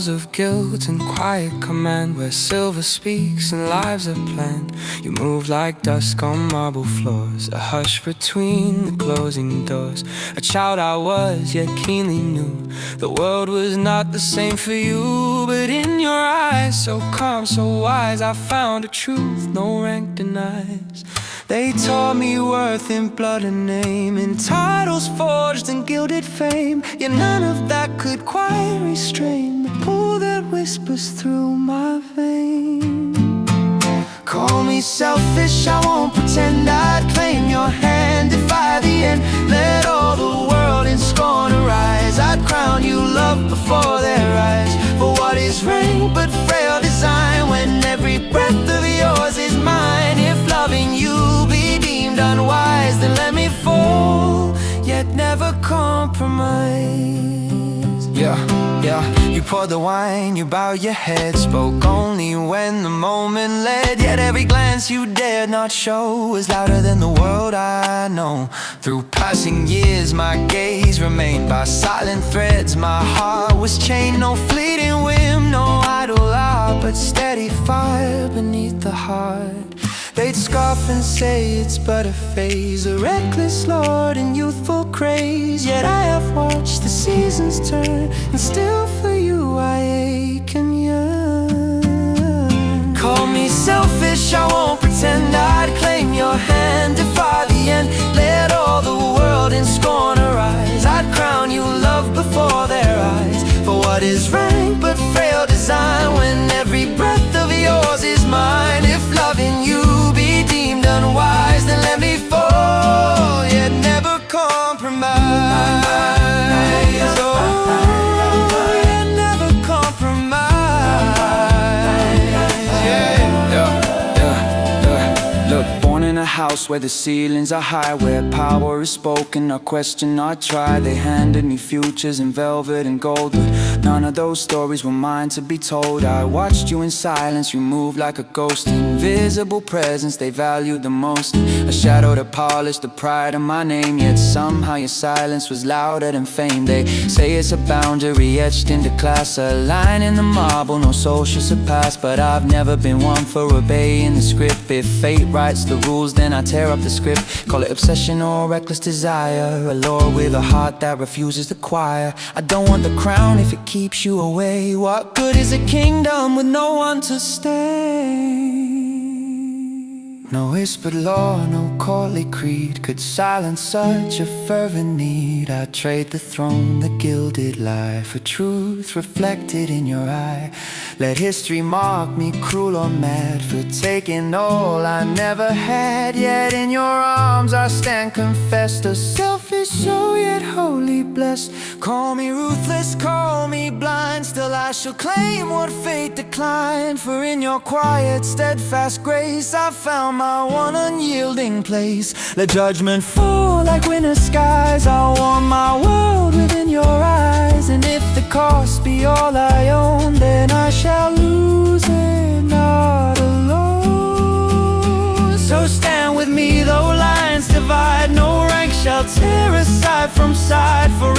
halls of guilt and quiet command, where silver speaks and lives are planned. You move like dusk on marble floors, a hush between the closing doors. A child I was, yet keenly knew the world was not the same for you. But in your eyes, so calm, so wise, I found a truth no rank denies. They taught me worth in blood and name, in titles forged and gilded fame. Yet none of that could quite restrain the pull that whispers through my veins. Call me selfish, I won't pretend. I'd claim your hand, defy the end. Let all the world in scorn arise. I'd crown you love before their eyes. For what is rank but frail design, when every breath of yours is mine? If loving you be deemed unwise, then let me fall, yet never compromise. Yeah. You poured the wine, you bowed your head, spoke only when the moment led. Yet every glance you dared not show was louder than the world I know. Through passing years my gaze remained by silent threads. My heart was chained, no fleeting whim, no idle hour, but steady fire beneath the heart. They'd scoff and say it's but a phase, a reckless lord in youthful craze. Yet I have watched the seasons turn, and still for you I ache and yearn. Call me selfish, I won't pretend. I'd claim your hand, defy the end. Let all the world in scorn arise. I'd crown you love before their eyes. For what is rank but frail design, when every breath of yours is mine? If loving you be deemed unwise, then let me fall, yet never compromise. Oh, yet never compromise. Yeah. Look, born in a house where the ceilings are high, where power is spoken, not questioned, not tried. They handed me futures in velvet and gold, but none of those stories were mine to be told. I watched you in silence, you moved like a ghost. Invisible presence they valued the most, a shadow to polish the pride of my name. Yet somehow your silence was louder than fame. They say it's a boundary etched into class, a line in the marble no soul should surpass. But I've never been one for obeying the script. If fate writes the rules, then I tear up the script. Call it obsession or reckless desire, a lord with a heart that refuses to quiet. I don't want the crown if it keeps you away. What good is a kingdom with no one to stay? No whispered law, no courtly creed could silence such a fervent need. I'd trade the throne, the gilded lie, for truth reflected in your eye. Let history mark me cruel or mad for taking all I never had. Yet in your arms I stand confessed, a selfish soul yet wholly blessed. Call me ruthless, call me blind, still I shall claim what fate declined. For in your quiet, steadfast grace I found my one unyielding place. Let judgment fall like winter skies. I want my world within your eyes, and if the cost be all I own, then I shall lose it, not alone. So stand with me though lines divide, no rank shall tear aside from side. For